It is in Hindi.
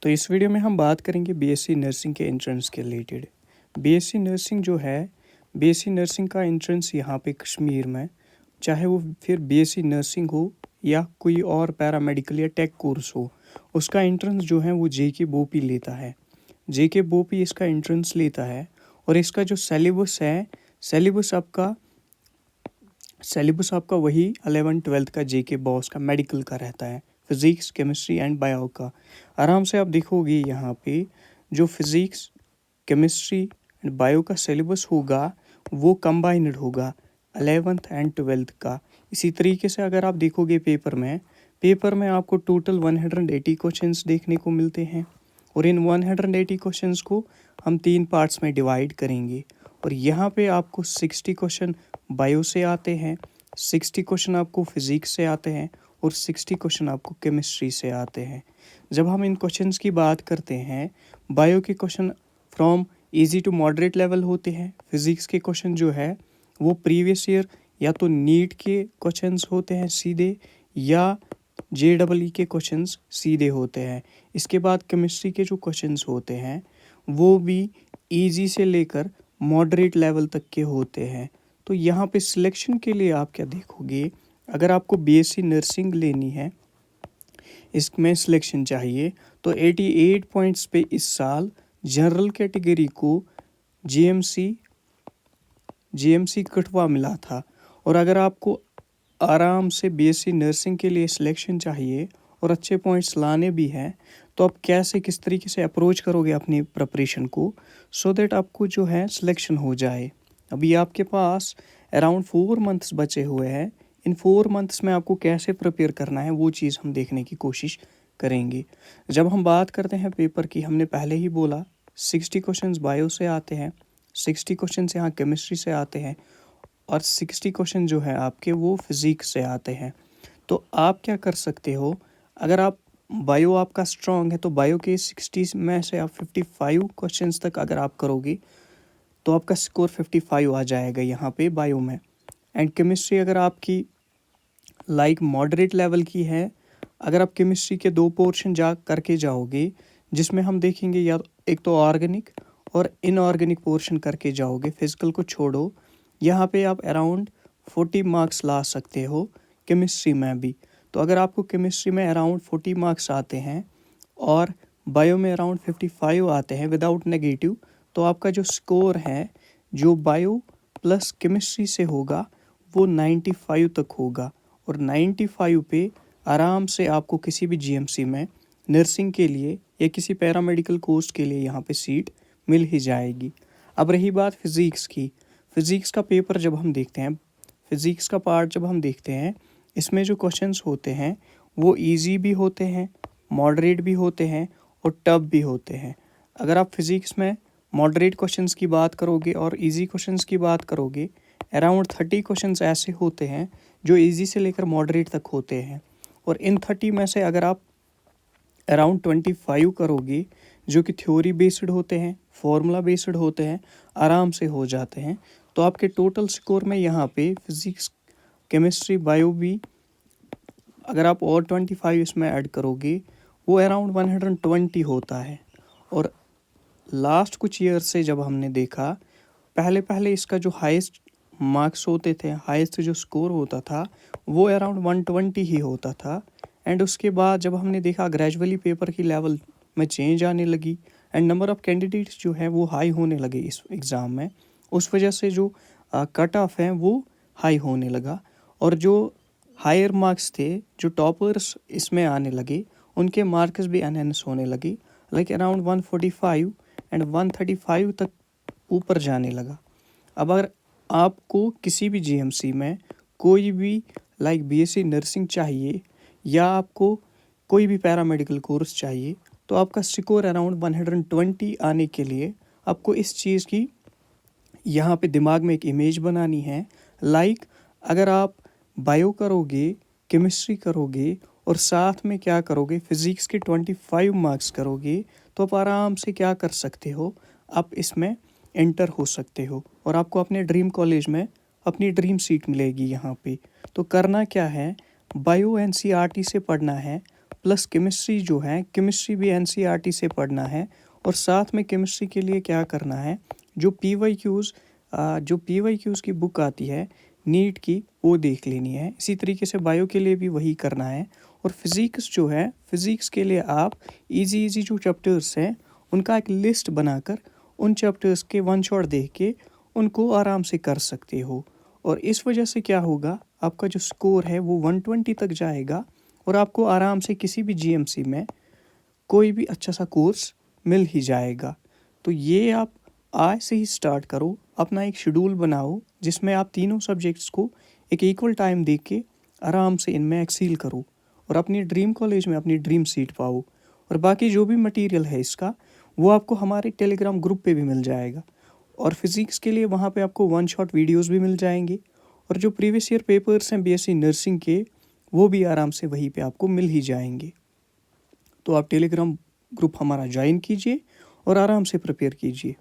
तो इस वीडियो में हम बात करेंगे बीएससी नर्सिंग के एंट्रेंस के रिलेटेड। बीएससी नर्सिंग जो है, बीएससी नर्सिंग का एंट्रेंस यहाँ पे कश्मीर में, चाहे वो फिर बीएससी नर्सिंग हो या कोई और पैरामेडिकल या टेक कोर्स हो, उसका एंट्रेंस जो है वो जेके बोपी लेता है। जेके बोपी इसका एंट्रेंस लेता है और इसका जो सिलेबस है, सिलेबस आपका वही 11-12 का जेके बॉस का मेडिकल का रहता है, फिज़िक्स, केमिस्ट्री एंड बायो का। आराम से आप देखोगे यहाँ पे जो फिज़िक्स, केमिस्ट्री एंड बायो का सिलेबस होगा वो कंबाइंड होगा 11th एंड 12th का। इसी तरीके से अगर आप देखोगे पेपर में आपको टोटल 180 क्वेश्चंस देखने को मिलते हैं और इन 180 क्वेश्चंस को हम 3 पार्ट्स में डिवाइड करेंगे और यहाँ पे आपको 60 क्वेश्चन बायो से आते हैं, 60 क्वेश्चन आपको फिज़िक्स से आते हैं और 60 क्वेश्चन आपको केमिस्ट्री से आते हैं। जब हम इन क्वेश्चंस की बात करते हैं, बायो के question from easy to moderate level होते हैं। फिज़िक्स के क्वेश्चन जो है वो प्रीवियस ईयर या तो नीट के क्वेश्चंस होते हैं सीधे, या JEE के क्वेश्चंस सीधे होते हैं। इसके बाद केमिस्ट्री के जो क्वेश्चंस होते हैं वो भी इजी से लेकर मॉडरेट लेवल तक के होते हैं। तो यहाँ पे सिलेक्शन के लिए आप क्या देखोगे, अगर आपको बीएससी नर्सिंग लेनी है, इसमें सिलेक्शन चाहिए, तो 88 पॉइंट्स पे इस साल जनरल कैटेगरी को जीएमसी कटवा मिला था। और अगर आपको आराम से बीएससी नर्सिंग के लिए सिलेक्शन चाहिए और अच्छे पॉइंट्स लाने भी हैं, तो आप किस तरीके से अप्रोच करोगे अपनी प्रिपरेशन को, सो दैट आपको जो है सिलेक्शन हो जाए। अभी आपके पास अराउंड 4 मंथ्स बचे हुए हैं। इन 4 मंथ्स में आपको कैसे प्रिपेयर करना है वो चीज़ हम देखने की कोशिश करेंगे। जब हम बात करते हैं पेपर की, हमने पहले ही बोला 60 क्वेश्चंस बायो से आते हैं, 60 क्वेश्चंस यहाँ केमिस्ट्री से आते हैं और 60 क्वेश्चन जो है आपके वो फिज़िक्स से आते हैं। तो आप क्या कर सकते हो, अगर आप बायो आपका स्ट्रॉन्ग है तो बायो के 60 में से आप 55 क्वेश्चंस तक अगर आप करोगे तो आपका स्कोर 55 आ जाएगा यहाँ पे बायो में। एंड केमिस्ट्री अगर आपकी मॉडरेट लेवल की है, अगर आप केमिस्ट्री के 2 पोर्शन करके जाओगे, जिसमें हम देखेंगे या एक तो ऑर्गेनिक और इनऑर्गेनिक पोर्शन करके जाओगे, फिजिकल को छोड़ो, यहाँ पे आप अराउंड 40 मार्क्स ला सकते हो केमिस्ट्री में भी। तो अगर आपको केमिस्ट्री में अराउंड 40 मार्क्स आते हैं और बायो में अराउंड 55 आते हैं विदाउट नेगेटिव, तो आपका जो स्कोर है जो बायो प्लस केमिस्ट्री से होगा वो 95 तक होगा और 95 पे आराम से आपको किसी भी जीएमसी में नर्सिंग के लिए या किसी पैरामेडिकल कोर्स के लिए यहाँ पे सीट मिल ही जाएगी। अब रही बात फिज़िक्स की, फिज़िक्स का पेपर जब हम देखते हैं, फिज़िक्स का पार्ट जब हम देखते हैं, इसमें जो क्वेश्चंस होते हैं वो इजी भी होते हैं, मॉडरेट भी होते हैं और टफ भी होते हैं। अगर आप फिज़िक्स में मॉडरेट क्वेश्चंस की बात करोगे और इजी क्वेश्चंस की बात करोगे, अराउंड 30 क्वेश्चंस ऐसे होते हैं जो इजी से लेकर मॉडरेट तक होते हैं और इन 30 में से अगर आप अराउंड 25 करोगे जो कि थ्योरी बेस्ड होते हैं, फॉर्मूला बेस्ड होते हैं, आराम से हो जाते हैं, तो आपके टोटल स्कोर में यहाँ पे फिज़िक्स, केमिस्ट्री, बायो भी अगर आप और 25 इसमें ऐड करोगे वो अराउंड 120 होता है। और लास्ट कुछ ईयर से जब हमने देखा, पहले इसका जो हाईएस्ट मार्क्स होते थे, हाईएस्ट जो स्कोर होता था वो अराउंड 120 ही होता था। एंड उसके बाद जब हमने देखा ग्रेजुअली पेपर की लेवल में चेंज आने लगी एंड नंबर ऑफ़ कैंडिडेट्स जो है वो हाई होने लगे इस एग्ज़ाम में, उस वजह से जो कट ऑफ है वो हाई होने लगा और जो हायर मार्क्स थे, जो टॉपर्स इसमें आने लगे, उनके मार्क्स भी एनहेंस होने लगे, लाइक अराउंड 145 एंड 135 तक ऊपर जाने लगा। अब अगर आपको किसी भी जीएमसी में कोई भी बीएससी नर्सिंग चाहिए या आपको कोई भी पैरामेडिकल कोर्स चाहिए, तो आपका स्कोर अराउंड 120 आने के लिए आपको इस चीज़ की यहाँ पे दिमाग में एक इमेज बनानी है। अगर आप बायो करोगे, केमिस्ट्री करोगे और साथ में क्या करोगे, फिज़िक्स के 25 मार्क्स करोगे, तो आप आराम से क्या कर सकते हो, आप इसमें एंटर हो सकते हो और आपको अपने ड्रीम कॉलेज में अपनी ड्रीम सीट मिलेगी यहाँ पे। तो करना क्या है, बायो एनसीईआरटी से पढ़ना है प्लस केमिस्ट्री जो है, केमिस्ट्री भी एनसीईआरटी से पढ़ना है। और साथ में केमिस्ट्री के लिए क्या करना है, जो पीवाईक्यूज़ की बुक आती है नीट की, वो देख लेनी है। इसी तरीके से बायो के लिए भी वही करना है। और फिज़िक्स जो है, फिज़िक्स के लिए आप इजी जो चैप्टर्स हैं उनका एक लिस्ट बनाकर उन चैप्टर्स के वन शॉट देख के उनको आराम से कर सकते हो। और इस वजह से क्या होगा, आपका जो स्कोर है वो 120 तक जाएगा और आपको आराम से किसी भी जीएमसी में कोई भी अच्छा सा कोर्स मिल ही जाएगा। तो ये आप आज से ही स्टार्ट करो, अपना एक शेड्यूल बनाओ जिसमें आप तीनों सब्जेक्ट्स को एक इक्वल टाइम दे के आराम से इनमें एक्सील करो और अपनी ड्रीम कॉलेज में अपनी ड्रीम सीट पाओ। और बाकी जो भी मटेरियल है इसका, वो आपको हमारे टेलीग्राम ग्रुप पे भी मिल जाएगा। और फिज़िक्स के लिए वहाँ पे आपको वन शॉट वीडियोस भी मिल जाएंगे। और जो प्रीवियस ईयर पेपर्स हैं बीएससी नर्सिंग के, वो भी आराम से वहीं पे आपको मिल ही जाएंगे। तो आप टेलीग्राम ग्रुप हमारा ज्वाइन कीजिए और आराम से प्रिपेयर कीजिए।